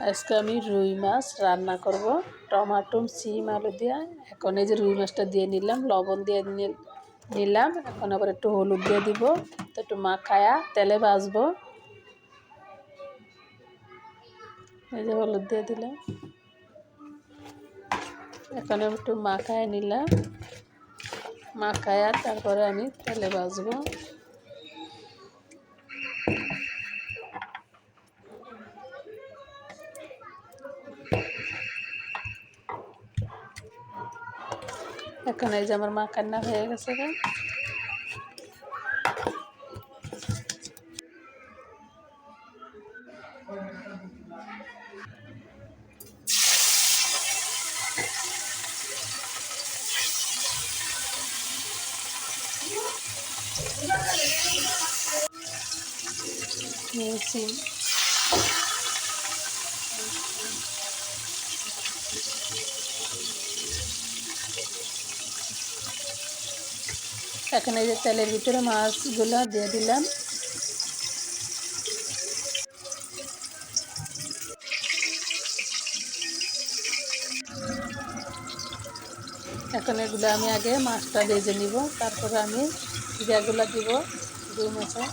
আজকে আমি রুই মাছ রান্না করব টমাটো সিম আলু দিয়ে। এখন এই যে রুই মাছটা দিয়ে নিলাম, লবণ দিয়ে নিলাম। এখন আবার একটু হলুদ দিয়ে দিব, তো একটু মাখায়া তেলে ভাজবো। এই যে হলুদ দিয়ে দিলাম, এখন আমি একটু মাখায় নিলাম। মাখায়া তারপরে আমি তেলে ভাজবো। এখন এই যে আমার মাখান্না হয়ে গেছে। নিয়েছি এখন এই যে তেলের ভিতরে মাছগুলো দিয়ে দিলাম। এখন এগুলো আমি আগে মাছটা ভেজে নিব, তারপরে আমি হিরাগুলো দিব রুই মাছে।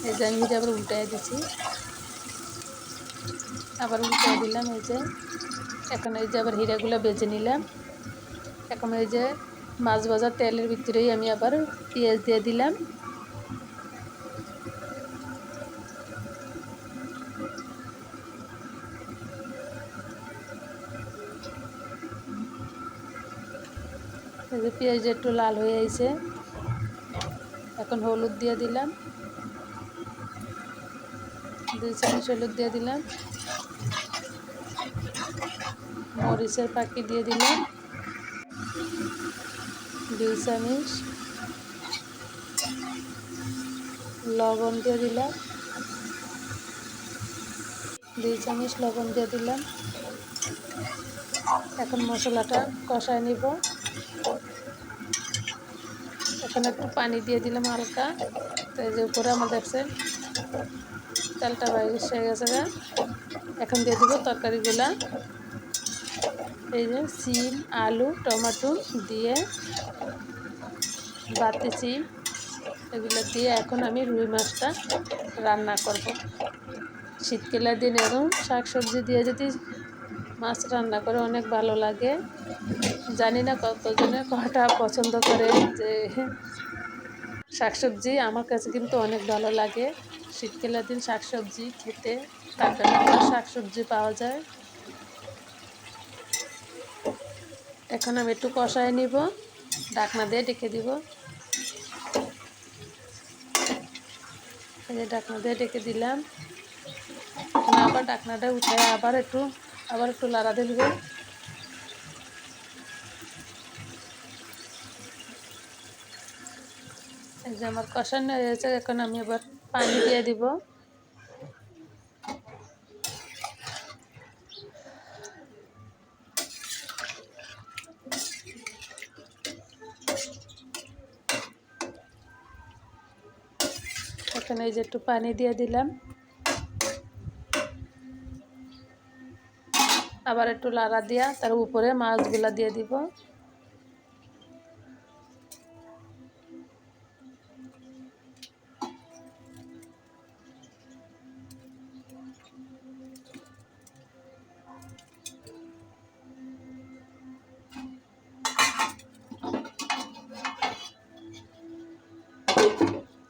এই যে আমি হিরা আবার উল্টাই দিচ্ছি, আবার উল্টাই দিলাম। এই যে এখন এই যে আবার হিরাগুলো ভেজে নিলাম। এখন এই যে মাছ ভাজা তেলের ভিতরেই আমি আবার পেঁয়াজ দিয়ে দিলাম। এই যে পেঁয়াজ একটু লাল হয়ে আইছে, এখন হলুদ দিয়ে দিলাম, 2 চামচ হলুদ দিয়ে দিলাম। মরিচের পাখি দিয়ে দিলাম 2 চামচ। লবণ দিয়ে দিলাম 2 চামচ, লবণ দিয়ে দিলাম। এখন মশলাটা কষায় নিব। এখন একটু পানি দিয়ে দিলাম হালকা। তো এই যে উপরে আমার দেখছেন তেলটা বাইরে এসে গেছে। এখন দিয়ে দিব তরকারিগুলা। এই যে সিম আলু টমেটো দিয়ে বাতিছি, এগুলো দিয়ে এখন আমি রুই মাছটা রান্না করব। শীতকালের দিনে এরকম শাকসবজি দিয়ে যদি মাছ রান্না করে অনেক ভালো লাগে। জানি না কতজনের কটা পছন্দ করে যে শাকসবজি, আমার কাছে কিন্তু অনেক ভালো লাগে শীতকালের দিন শাকসবজি খেতে। টাটকা টাটকা শাকসবজি পাওয়া যায়। এখন আমি একটু কষায় নিব, ঢাকনা দিয়ে ঢেকে দিব। এই যে ঢাকনা দিয়ে ঢেকে দিলাম। এখন আবার ঢাকনাটা উঠায় আবার একটু লাড়া দিলব। এই যে আমার কষানো হয়েছে, এখন আমি আবার পানি দিয়ে দিব। এখন এই যে একটু পানি দিয়ে দিলাম, আবার একটু লাড়া দিয়া তার উপরে মাছগুলা দিয়ে দিব।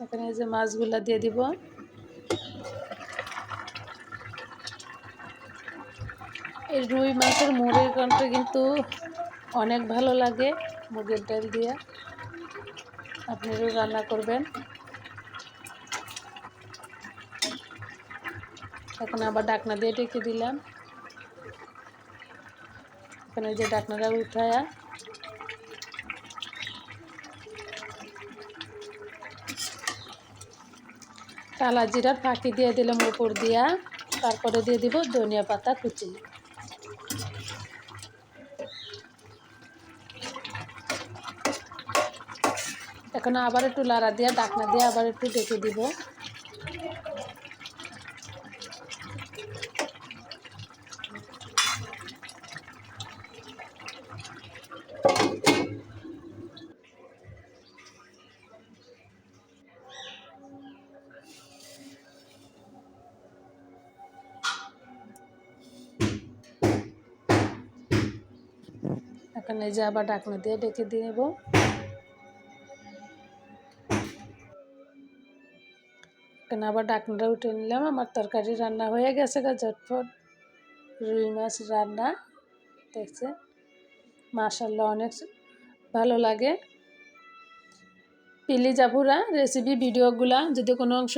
এখানে এই যে মাছগুলা দিয়ে দিব। এই রুই মাছের মুড়ির ঘন্ট কিন্তু অনেক ভালো লাগে মুগের ডাল দিয়ে। আপনারাও রান্না করবেন। এখন আবার ঢাকনা দিয়ে ঢেকে দিলাম। এখন এই যে ঢাকনাটা উঠায়া কালা জিরার ফাঁকি দিয়ে দিলাম উপর দিয়া, তারপরে দিয়ে দিব ধনিয়া পাতা কুচি। এখন আবার একটু লাড়া দিয়ে ঢাকনা দিয়ে আবার একটু ঢেকে দিব। এখানে যে আবার ঢাকনা দিয়ে ঢেকে দিয়ে নেব। এখানে আবার ঢাকনাটা উঠে নিলাম। আমার তরকারি রান্না হয়ে গেছে, ঝটপট রুই মাছ রান্না। দেখছেন, মাশাআল্লাহ অনেক ভালো লাগে। প্লিজ আপুরা রেসিপি ভিডিওগুলা যদি কোনো অংশ